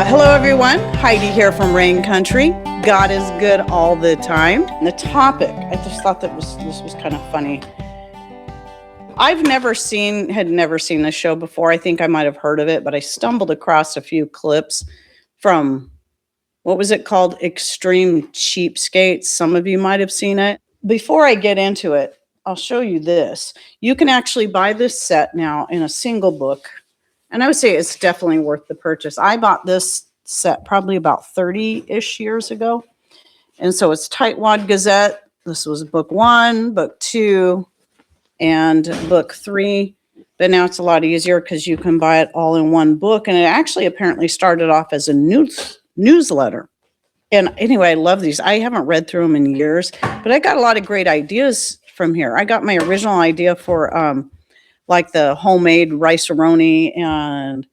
Hello, everyone. Heidi here from Rain Country. God is good all the time. And the topic, I just thought this was kind of funny. I've never seen this show before. I think I might have heard of it, but I stumbled across a few clips from, what was it called? Extreme Cheapskates. Some of you might have seen it. Before I get into it, I'll show you this. You can actually buy this set now in a single book. And I would say it's definitely worth the purchase. I bought this set probably about 30-ish years ago. And so it's Tightwad Gazette. This was book 1, book 2, and book 3. But now it's a lot easier because you can buy it all in one book. And it actually apparently started off as a newsletter. And anyway, I love these. I haven't read through them in years, but I got a lot of great ideas from here. I got my original idea for like the homemade rice-a-roni and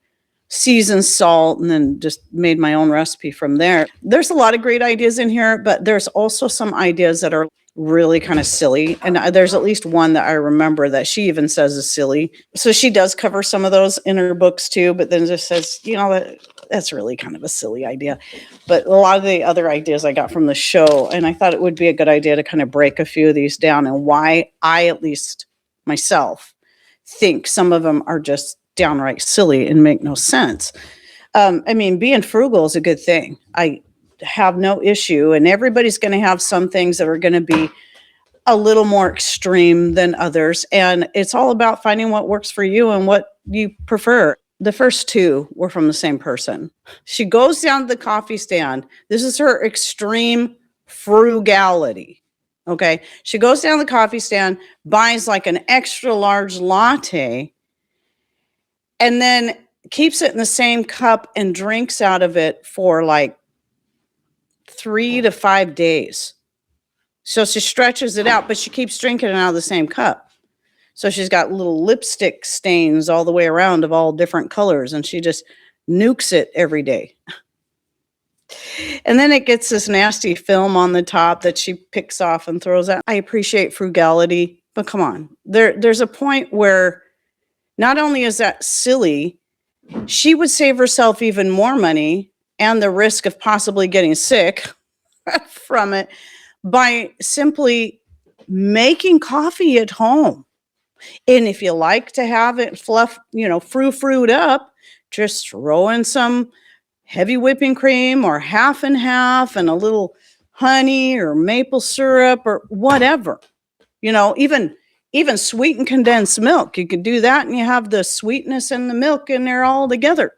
seasoned salt, and then just made my own recipe from there. There's a lot of great ideas in here, but there's also some ideas that are really kind of silly. And there's at least one that I remember that she even says is silly. So she does cover some of those in her books too, but then just says, that's really kind of a silly idea. But a lot of the other ideas I got from the show, and I thought it would be a good idea to kind of break a few of these down and why I, at least myself, think some of them are just downright silly and make no sense. Being frugal is a good thing. I have no issue, and everybody's going to have some things that are going to be a little more extreme than others. And it's all about finding what works for you and what you prefer. The first two were from the same person. She goes down to the coffee stand. This is her extreme frugality. Okay. She goes down the coffee stand, buys like an extra large latte, and then keeps it in the same cup and drinks out of it for like 3 to 5 days. So she stretches it out, but she keeps drinking it out of the same cup. So she's got little lipstick stains all the way around of all different colors, and she just nukes it every day. And then it gets this nasty film on the top that she picks off and throws out. I appreciate frugality, but come on. There's a point where not only is that silly, she would save herself even more money and the risk of possibly getting sick from it by simply making coffee at home. And if you like to have it fruit up, just throw in some heavy whipping cream or half and half and a little honey or maple syrup or whatever. Even sweetened condensed milk. You could do that and you have the sweetness and the milk in there all together.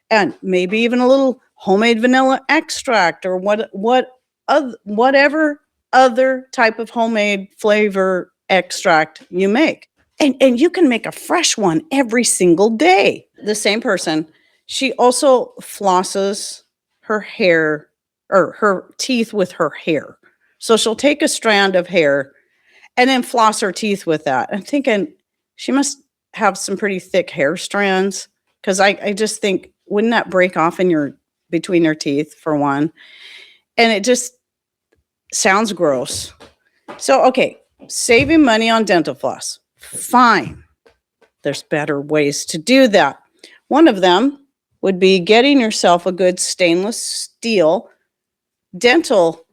And maybe even a little homemade vanilla extract or whatever other type of homemade flavor extract you make. And you can make a fresh one every single day. The same person, she also flosses her hair or her teeth with her hair. So she'll take a strand of hair and then floss her teeth with that. I'm thinking she must have some pretty thick hair strands, because I just think, wouldn't that break off between your teeth, for one? And it just sounds gross. So, okay, saving money on dental floss. Fine. There's better ways to do that. One of them would be getting yourself a good stainless steel dental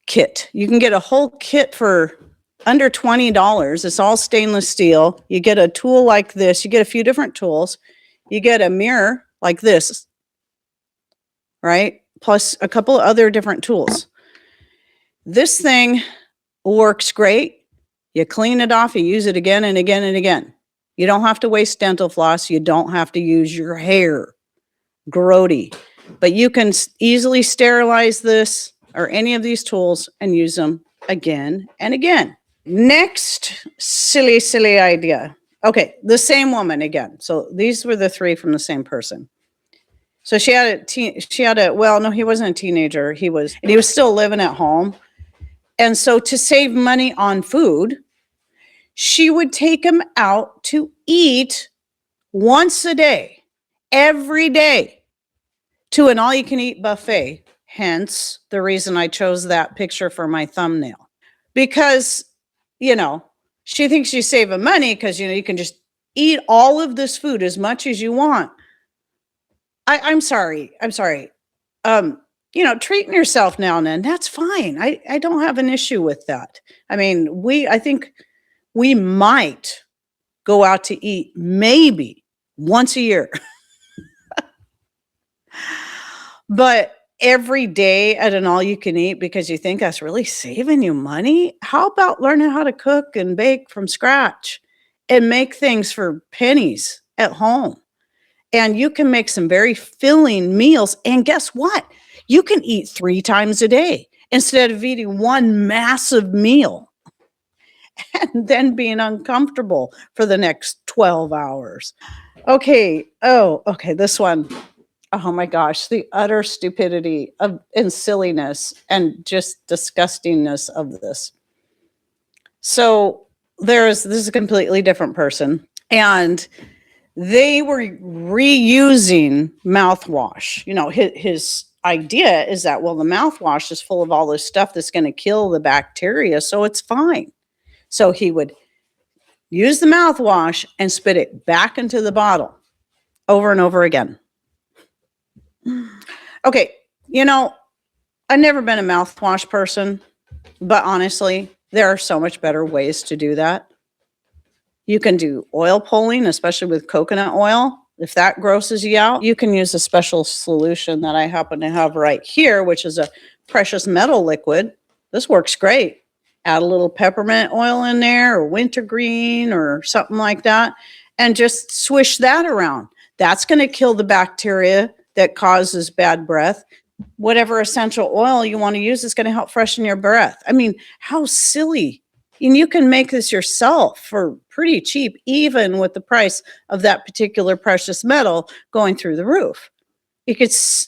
kit. You can get a whole kit for under $20. It's all stainless steel. You get a tool like this. You get a few different tools. You get a mirror like this, right? Plus a couple of other different tools. This thing works great. You clean it off, you use it again and again and again. You don't have to waste dental floss. You don't have to use your hair. Grody. But you can easily sterilize this or any of these tools and use them again and again. Next silly idea. Okay, the same woman again. So these were the 3 from the same person. So he wasn't a teenager. He was still living at home. And so to save money on food, she would take him out to eat once a day, every day, to an all-you-can-eat buffet. Hence the reason I chose that picture for my thumbnail. Because, she thinks she's saving money because, you can just eat all of this food as much as you want. I'm sorry. I'm sorry. Treating yourself now and then, that's fine. I don't have an issue with that. I mean, I think we might go out to eat maybe once a year, but every day at an all you can eat because you think that's really saving you money. How about learning how to cook and bake from scratch and make things for pennies at home? And you can make some very filling meals. And guess what? You can eat 3 times a day instead of eating one massive meal and then being uncomfortable for the next 12 hours. Okay. Oh, okay. This one. Oh my gosh. The utter stupidity of and silliness and just disgustingness of this. So this is a completely different person. And they were reusing mouthwash. His idea is that, well, the mouthwash is full of all this stuff that's going to kill the bacteria, so it's fine. So he would use the mouthwash and spit it back into the bottle over and over again. Okay, I've never been a mouthwash person, but honestly, there are so much better ways to do that. You can do oil pulling, especially with coconut oil. If that grosses you out, you can use a special solution that I happen to have right here, which is a precious metal liquid. This works great. Add a little peppermint oil in there or wintergreen or something like that, and just swish that around. That's going to kill the bacteria that causes bad breath. Whatever essential oil you want to use is going to help freshen your breath. I mean, how silly. And you can make this yourself for pretty cheap, even with the price of that particular precious metal going through the roof. It's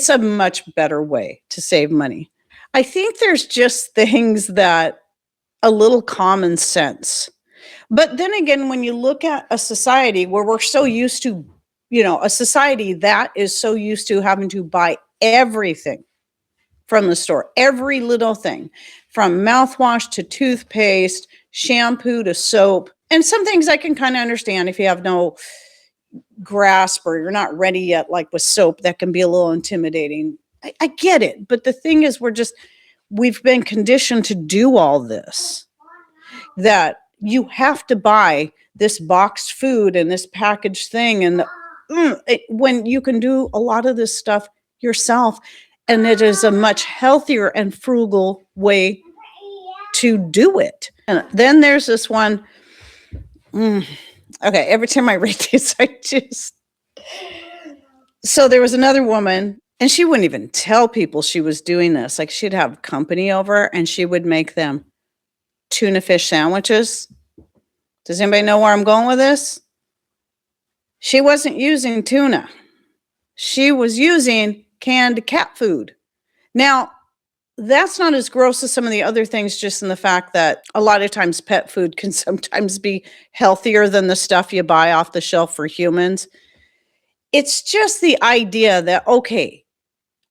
a much better way to save money. I think there's just things that a little common sense. But then again, when you look at a society where we're so used to, a society that is so used to having to buy everything from the store, every little thing, from mouthwash to toothpaste, shampoo to soap. And some things I can kind of understand if you have no grasp or you're not ready yet, like with soap, that can be a little intimidating. I get it. But the thing is, we've been conditioned to do all this, that you have to buy this boxed food and this packaged thing. And when you can do a lot of this stuff yourself, and it is a much healthier and frugal way to do it. And then there's this one. Okay, every time I read this, So there was another woman, and she wouldn't even tell people she was doing this. Like, she'd have company over, and she would make them tuna fish sandwiches. Does anybody know where I'm going with this? She wasn't using tuna. She was using canned cat food. Now, that's not as gross as some of the other things, just in the fact that a lot of times pet food can sometimes be healthier than the stuff you buy off the shelf for humans. It's just the idea that, okay,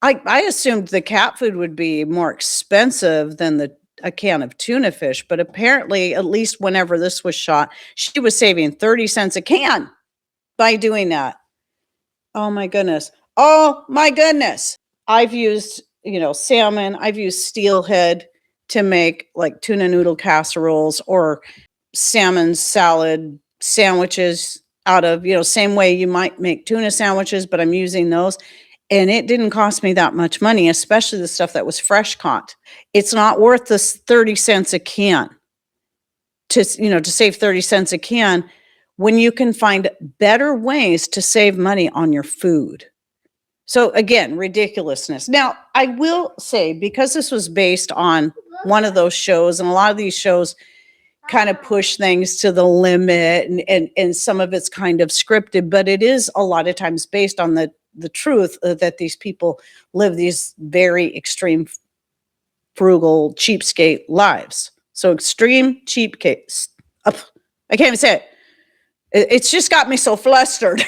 I assumed the cat food would be more expensive than a can of tuna fish, but apparently, at least whenever this was shot, she was saving 30 cents a can by doing that. Oh my goodness. Oh my goodness. I've used, salmon. I've used steelhead to make like tuna noodle casseroles or salmon salad sandwiches out of, same way you might make tuna sandwiches, but I'm using those. And it didn't cost me that much money, especially the stuff that was fresh caught. It's not worth this 30 cents a can to save 30 cents a can when you can find better ways to save money on your food. So again, ridiculousness. Now, I will say, because this was based on one of those shows, and a lot of these shows kind of push things to the limit, and some of it's kind of scripted, but it is a lot of times based on the truth that these people live these very extreme, frugal, cheapskate lives. So extreme cheapskates. I can't even say it. It's just got me so flustered.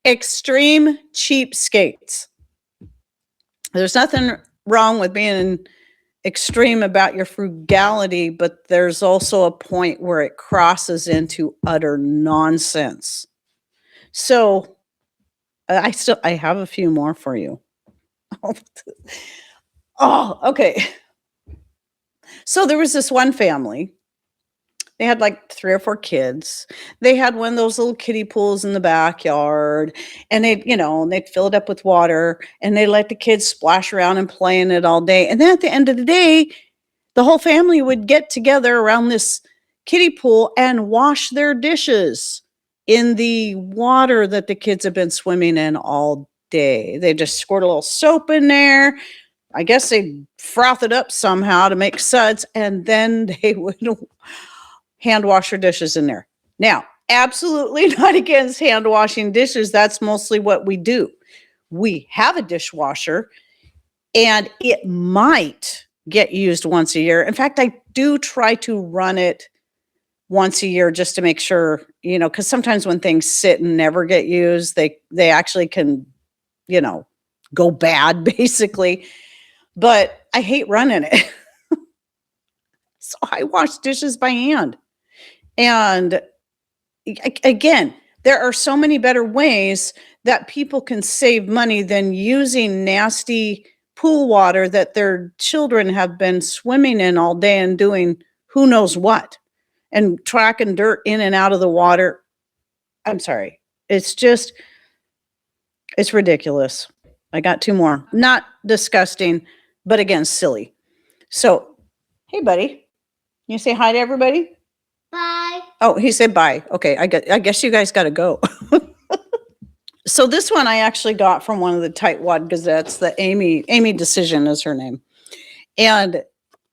Extreme cheapskates. There's nothing wrong with being extreme about your frugality, but there's also a point where it crosses into utter nonsense. So I have a few more for you. Oh, okay. So there was this one family. They had like 3 or 4 kids. They had one of those little kiddie pools in the backyard, and they'd fill it up with water, and they let the kids splash around and play in it all day. And then at the end of the day, the whole family would get together around this kiddie pool and wash their dishes in the water that the kids have been swimming in all day. They just squirt a little soap in there. I guess they'd froth it up somehow to make suds, and then they would hand wash your dishes in there. Now, absolutely not against hand washing dishes. That's mostly what we do. We have a dishwasher, and it might get used once a year. In fact, I do try to run it once a year just to make sure, because sometimes when things sit and never get used, they actually can, go bad basically. But I hate running it. So I wash dishes by hand. And again, there are so many better ways that people can save money than using nasty pool water that their children have been swimming in all day and doing who knows what, and tracking dirt in and out of the water. I'm sorry. It's ridiculous. I got 2 more. Not disgusting, but again, silly. So, hey, buddy, you say hi to everybody? Bye. Oh, he said bye. Okay, I guess you guys got to go. So this one I actually got from one of the Tightwad Gazettes. The Amy Decision is her name, and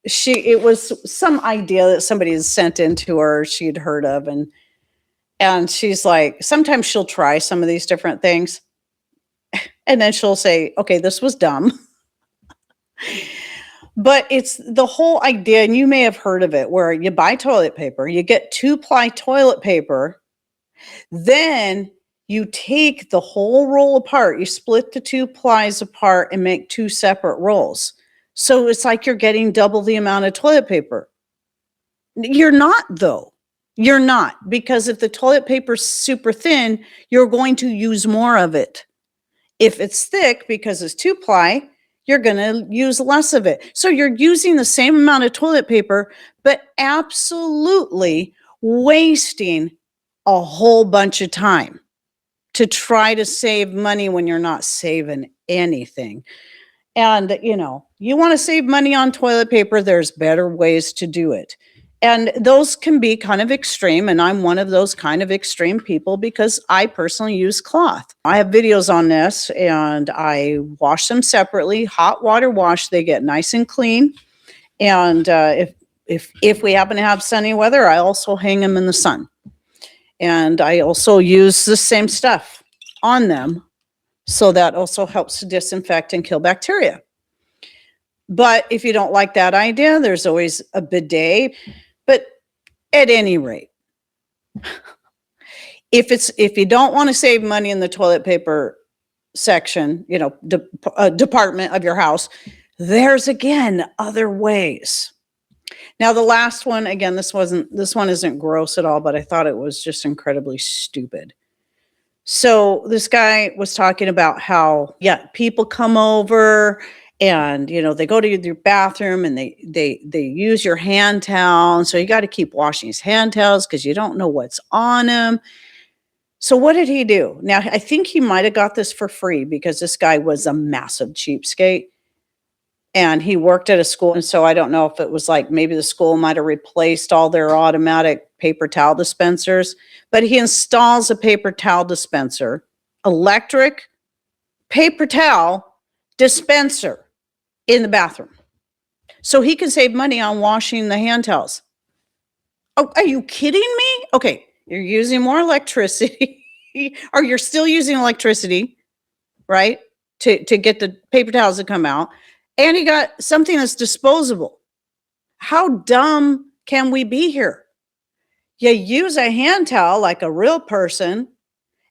it was some idea that somebody had sent in to her. She'd heard of, and she's like, sometimes she'll try some of these different things, and then she'll say, "Okay, this was dumb." But it's the whole idea, and you may have heard of it, where you buy toilet paper, you get 2-ply toilet paper, then you take the whole roll apart, you split the 2 plies apart and make 2 separate rolls. So it's like you're getting double the amount of toilet paper. You're not, though. You're not, because if the toilet paper's super thin, you're going to use more of it. If it's thick, because it's 2-ply, you're going to use less of it. So you're using the same amount of toilet paper, but absolutely wasting a whole bunch of time to try to save money when you're not saving anything. And, you want to save money on toilet paper, there's better ways to do it. And those can be kind of extreme. And I'm one of those kind of extreme people because I personally use cloth. I have videos on this, and I wash them separately. Hot water wash, they get nice and clean. And if we happen to have sunny weather, I also hang them in the sun. And I also use the same stuff on them. So that also helps to disinfect and kill bacteria. But if you don't like that idea, there's always a bidet. But at any rate, if you don't want to save money in the toilet paper section, department of your house, there's again other ways. Now the last one, again, this one isn't gross at all, but I thought it was just incredibly stupid. So this guy was talking about how, people come over and, they go to your bathroom and they use your hand towel. And so you got to keep washing his hand towels because you don't know what's on them. So what did he do? Now, I think he might have got this for free because this guy was a massive cheapskate. And he worked at a school. And so I don't know if it was like maybe the school might have replaced all their automatic paper towel dispensers, but he installs a paper towel dispenser, electric paper towel dispenser in the bathroom. So he can save money on washing the hand towels. Oh, are you kidding me? Okay, you're using more electricity, or you're still using electricity, right? To get the paper towels to come out. And you got something that's disposable. How dumb can we be here? You use a hand towel like a real person,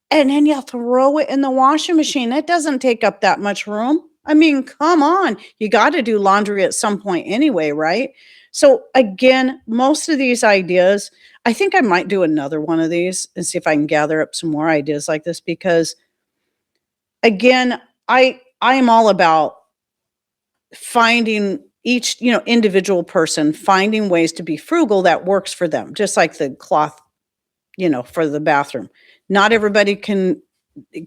and then you throw it in the washing machine. It doesn't take up that much room. I mean, come on. You got to do laundry at some point anyway, right? So again, most of these ideas, I think I might do another one of these and see if I can gather up some more ideas like this, because again, I am all about finding each, individual person, finding ways to be frugal that works for them, just like the cloth, for the bathroom. Not everybody can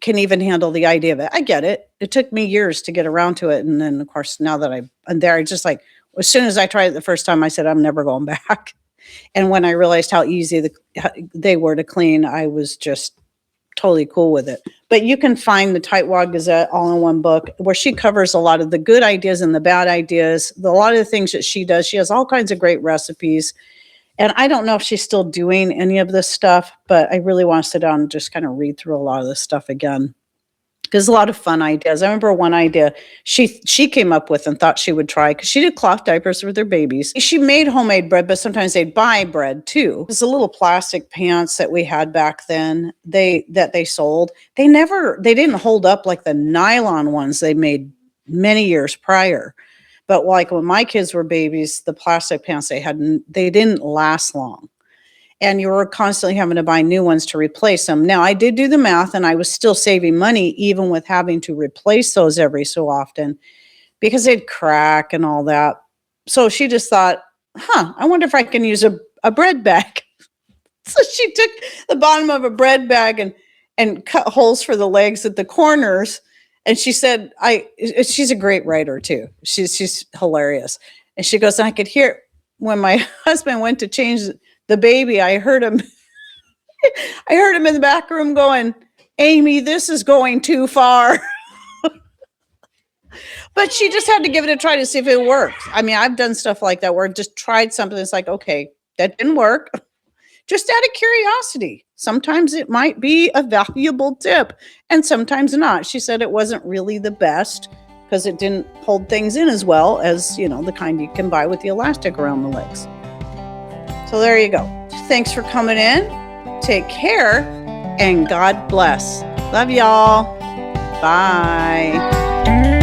even handle the idea of it. I get it. It took me years to get around to it. And then of course, now that I'm there, I just like, as soon as I tried it the first time, I said, I'm never going back. And when I realized how easy they were to clean, I was just totally cool with it. But you can find the Tightwad Gazette all in one book where she covers a lot of the good ideas and the bad ideas, a lot of the things that she does. She has all kinds of great recipes. And I don't know if she's still doing any of this stuff, but I really want to sit down and just kind of read through a lot of this stuff again. There's a lot of fun ideas. I remember one idea she came up with and thought she would try, because she did cloth diapers with her babies. She made homemade bread, but sometimes they'd buy bread too. It was the little plastic pants that we had back then that they sold. They didn't hold up like the nylon ones they made many years prior. But like when my kids were babies, the plastic pants they didn't last long. And you were constantly having to buy new ones to replace them. Now, I did do the math, and I was still saving money even with having to replace those every so often because they'd crack and all that. So she just thought, I wonder if I can use a bread bag. So she took the bottom of a bread bag and cut holes for the legs at the corners. And she said, she's a great writer too. She's hilarious. And she goes, I could hear when my husband went to change the baby, I heard him in the back room going, Amy, this is going too far. But she just had to give it a try to see if it worked. I mean, I've done stuff like that where I just tried something that's like, okay, that didn't work. Just out of curiosity. Sometimes it might be a valuable tip and sometimes not. She said it wasn't really the best because it didn't hold things in as well as, the kind you can buy with the elastic around the legs. So there you go. Thanks for coming in. Take care and God bless. Love y'all. Bye.